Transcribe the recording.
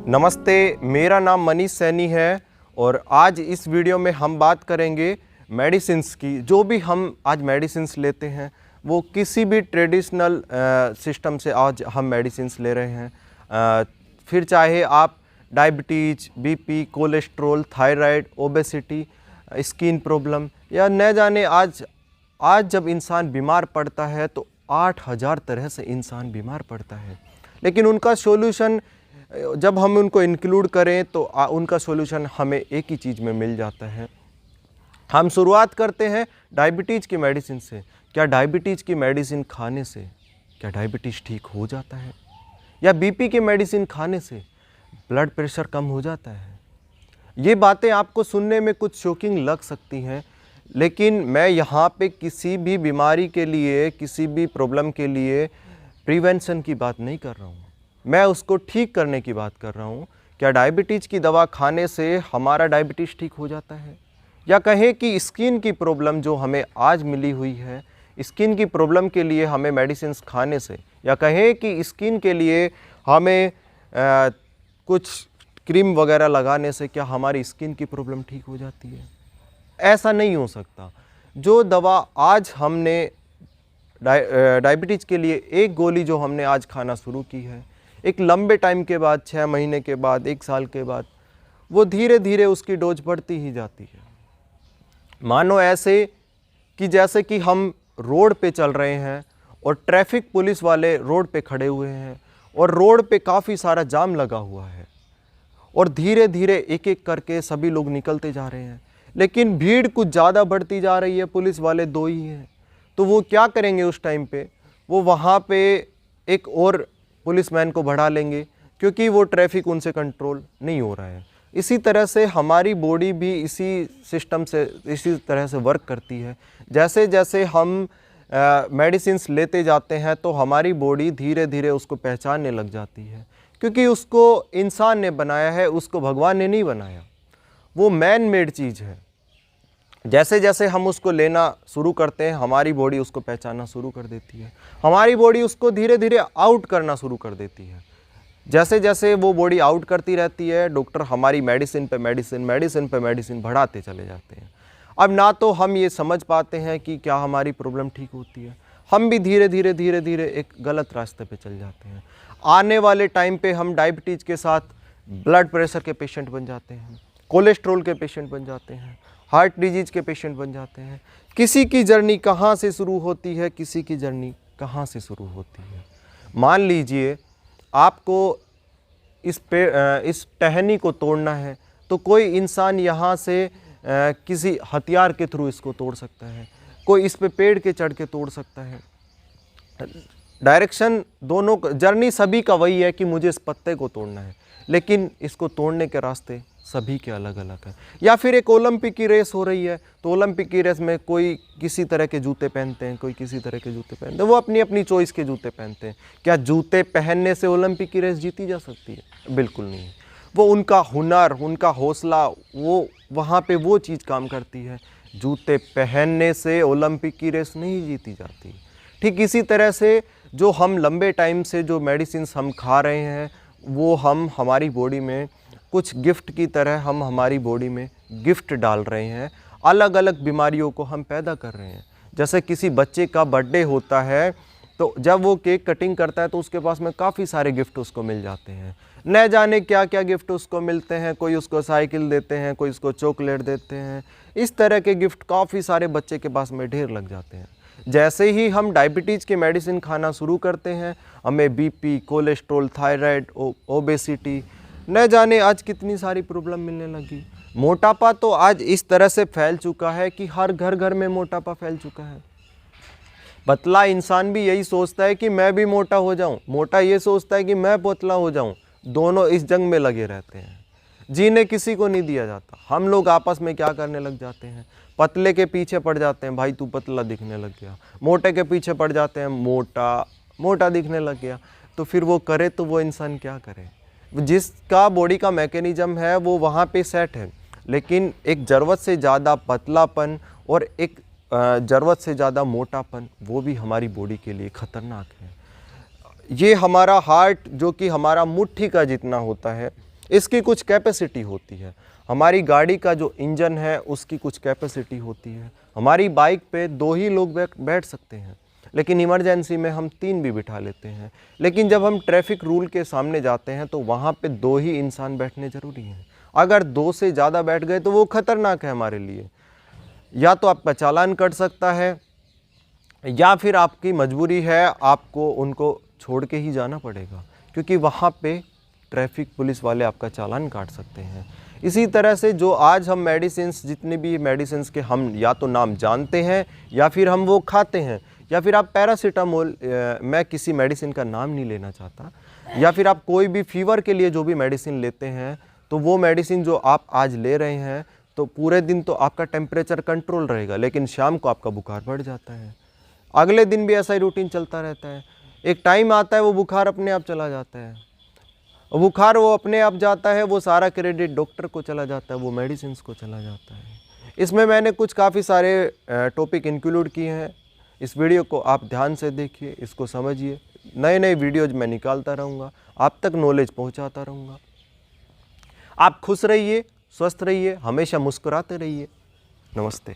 नमस्ते, मेरा नाम मनीष सैनी है और आज इस वीडियो में हम बात करेंगे मेडिसिन्स की। जो भी हम आज मेडिसिन्स लेते हैं वो किसी भी ट्रेडिशनल सिस्टम से आज हम मेडिसिन्स ले रहे हैं। फिर चाहे आप diabetes, BP, cholesterol, thyroid, obesity, skin problem या न जाने आज जब इंसान बीमार पड़ता है तो 8000 तरह से इंसान बीमार पड़ता है, लेकिन उनका सॉल्यूशन जब हम उनको इंक्लूड करें तो उनका सॉल्यूशन हमें एक ही चीज़ में मिल जाता है। हम शुरुआत करते हैं डायबिटीज़ की मेडिसिन से। क्या डायबिटीज़ की मेडिसिन खाने से क्या डायबिटीज़ ठीक हो जाता है? या बीपी की मेडिसिन खाने से ब्लड प्रेशर कम हो जाता है? ये बातें आपको सुनने में कुछ शॉकिंग लग सकती हैं, लेकिन मैं यहाँ पे किसी भी बीमारी के लिए, किसी भी प्रॉब्लम के लिए प्रिवेंशन की बात नहीं कर रहा हूँ। मैं उसको ठीक करने की बात कर रहा हूँ। क्या डायबिटीज़ की दवा खाने से हमारा डायबिटीज़ ठीक हो जाता है? या कहें कि स्किन की प्रॉब्लम जो हमें आज मिली हुई है, स्किन की प्रॉब्लम के लिए हमें मेडिसिन्स खाने से, या कहें कि स्किन के लिए हमें कुछ क्रीम वगैरह लगाने से क्या हमारी स्किन की प्रॉब्लम ठीक हो जाती है? ऐसा नहीं हो सकता। जो दवा आज हमने डायबिटीज़ के लिए एक गोली जो हमने आज खाना शुरू की है, एक लंबे टाइम के बाद, 6 महीने के बाद, 1 साल के बाद, वो धीरे धीरे उसकी डोज बढ़ती ही जाती है। मानो ऐसे कि जैसे कि हम रोड पे चल रहे हैं और ट्रैफिक पुलिस वाले रोड पे खड़े हुए हैं और रोड पे काफ़ी सारा जाम लगा हुआ है और धीरे धीरे एक एक करके सभी लोग निकलते जा रहे हैं, लेकिन भीड़ कुछ ज़्यादा बढ़ती जा रही है। पुलिस वाले 2 ही हैं, तो वो क्या करेंगे उस टाइम पे? वो वहाँ पे एक और पुलिसमैन को बढ़ा लेंगे, क्योंकि वो ट्रैफिक उनसे कंट्रोल नहीं हो रहा है। इसी तरह से हमारी बॉडी भी इसी सिस्टम से, इसी तरह से वर्क करती है। जैसे जैसे हम मेडिसिन्स लेते जाते हैं तो हमारी बॉडी धीरे धीरे उसको पहचानने लग जाती है, क्योंकि उसको इंसान ने बनाया है, उसको भगवान ने नहीं बनाया। वो मैन मेड चीज़ है। जैसे जैसे हम उसको लेना शुरू करते हैं, हमारी बॉडी उसको पहचानना शुरू कर देती है। हमारी बॉडी उसको धीरे धीरे आउट करना शुरू कर देती है। जैसे जैसे वो बॉडी आउट करती रहती है, डॉक्टर हमारी मेडिसिन पे मेडिसिन बढ़ाते चले जाते हैं। अब ना तो हम ये समझ पाते हैं कि क्या हमारी प्रॉब्लम ठीक होती है, हम भी धीरे धीरे एक गलत रास्ते पे चल जाते हैं। आने वाले टाइम पे हम डायबिटीज़ के साथ ब्लड प्रेशर के पेशेंट बन जाते हैं, कोलेस्ट्रॉल के पेशेंट बन जाते हैं, हार्ट डिजीज़ के पेशेंट बन जाते हैं। किसी की जर्नी कहाँ से शुरू होती है, किसी की जर्नी कहाँ से शुरू होती है। मान लीजिए आपको इस टहनी को तोड़ना है, तो कोई इंसान यहाँ से किसी हथियार के थ्रू इसको तोड़ सकता है, कोई इस पे पेड़ के चढ़ के तोड़ सकता है। डायरेक्शन दोनों, जर्नी सभी का वही है कि मुझे इस पत्ते को तोड़ना है, लेकिन इसको तोड़ने के रास्ते सभी के अलग अलग हैं। या फिर एक ओलंपिक की रेस हो रही है, तो ओलंपिक की रेस में कोई किसी तरह के जूते पहनते हैं, कोई किसी तरह के जूते पहनते हैं, वो अपनी अपनी चॉइस के जूते पहनते हैं। क्या जूते पहनने से ओलंपिक की रेस जीती जा सकती है? बिल्कुल नहीं। वो उनका हुनर, उनका हौसला, वो वहाँ पे वो चीज़ काम करती है। जूते पहनने से ओलंपिक की रेस नहीं जीती जाती। ठीक इसी तरह से जो हम लंबे टाइम से जो मेडिसिन्स हम खा रहे हैं, वो हम हमारी बॉडी में कुछ गिफ्ट की तरह हम हमारी बॉडी में गिफ्ट डाल रहे हैं। अलग अलग बीमारियों को हम पैदा कर रहे हैं। जैसे किसी बच्चे का बर्थडे होता है, तो जब वो केक कटिंग करता है तो उसके पास में काफ़ी सारे गिफ्ट उसको मिल जाते हैं। न जाने क्या क्या गिफ्ट उसको मिलते हैं, कोई उसको साइकिल देते हैं, कोई उसको चॉकलेट देते हैं। इस तरह के गिफ्ट काफ़ी सारे बच्चे के पास में ढेर लग जाते हैं। जैसे ही हम डायबिटीज़ की मेडिसिन खाना शुरू करते हैं, हमें बीपी, कोलेस्ट्रॉल, थायराइड, ओबेसिटी, न जाने आज कितनी सारी प्रॉब्लम मिलने लगी। मोटापा तो आज इस तरह से फैल चुका है कि हर घर घर में मोटापा फैल चुका है। पतला इंसान भी यही सोचता है कि मैं भी मोटा हो जाऊं, मोटा ये सोचता है कि मैं पतला हो जाऊं। दोनों इस जंग में लगे रहते हैं। जीने किसी को नहीं दिया जाता। हम लोग आपस में क्या करने लग जाते हैं? पतले के पीछे पड़ जाते हैं, भाई तू पतला दिखने लग गया। मोटे के पीछे पड़ जाते हैं, मोटा दिखने लग गया। तो फिर वो करे तो वो इंसान क्या करे? जिसका बॉडी का मैकेनिज्म है वो वहाँ पे सेट है, लेकिन एक ज़रूरत से ज़्यादा पतलापन और एक ज़रूरत से ज़्यादा मोटापन, वो भी हमारी बॉडी के लिए ख़तरनाक है। ये हमारा हार्ट जो कि हमारा मुट्ठी का जितना होता है, इसकी कुछ कैपेसिटी होती है। हमारी गाड़ी का जो इंजन है उसकी कुछ कैपेसिटी होती है। हमारी बाइक पे 2 ही लोग बैठ सकते हैं, लेकिन इमरजेंसी में हम 3 भी बिठा लेते हैं। लेकिन जब हम ट्रैफिक रूल के सामने जाते हैं तो वहाँ पे 2 ही इंसान बैठने ज़रूरी हैं। अगर 2 से ज़्यादा बैठ गए तो वो खतरनाक है हमारे लिए। या तो आपका चालान कट सकता है, या फिर आपकी मजबूरी है, आपको उनको छोड़ के ही जाना पड़ेगा, क्योंकि वहाँ पे ट्रैफिक पुलिस वाले आपका चालान काट सकते हैं। इसी तरह से जो आज हम मेडिसिन्स, जितने भी मेडिसिन्स के हम या तो नाम जानते हैं या फिर हम वो खाते हैं, या फिर आप पैरासीटामोल, मैं किसी मेडिसिन का नाम नहीं लेना चाहता, या फिर आप कोई भी फीवर के लिए जो भी मेडिसिन लेते हैं, तो वो मेडिसिन जो आप आज ले रहे हैं तो पूरे दिन तो आपका टेम्परेचर कंट्रोल रहेगा, लेकिन शाम को आपका बुखार बढ़ जाता है। अगले दिन भी ऐसा ही रूटीन चलता रहता है। एक टाइम आता है वो बुखार अपने आप चला जाता है। बुखार वो अपने आप जाता है, वो सारा क्रेडिट डॉक्टर को चला जाता है, वो मेडिसिन को चला जाता है। इसमें मैंने कुछ काफ़ी सारे टॉपिक इंक्लूड किए हैं। इस वीडियो को आप ध्यान से देखिए, इसको समझिए। नए नए वीडियोज मैं निकालता रहूँगा, आप तक नॉलेज पहुँचाता रहूँगा। आप खुश रहिए, स्वस्थ रहिए, हमेशा मुस्कुराते रहिए। नमस्ते।